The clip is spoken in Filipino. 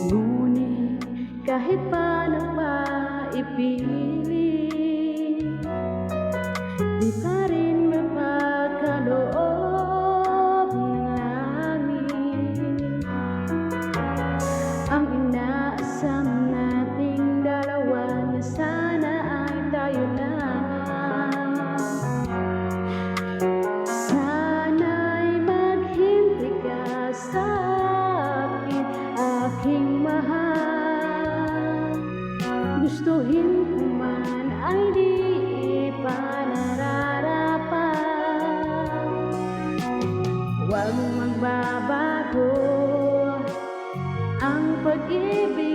Ngunit kahit paano pa ipilit, di pa rin mapagkaloob ng langit ang inaasam nating dalawa na sana ay tayo lang. Sana'y maghintay ka sa akin, aking mahal. Gustuhin ko man ay di pa nararapat. Huwag magbabago ang pag-ibig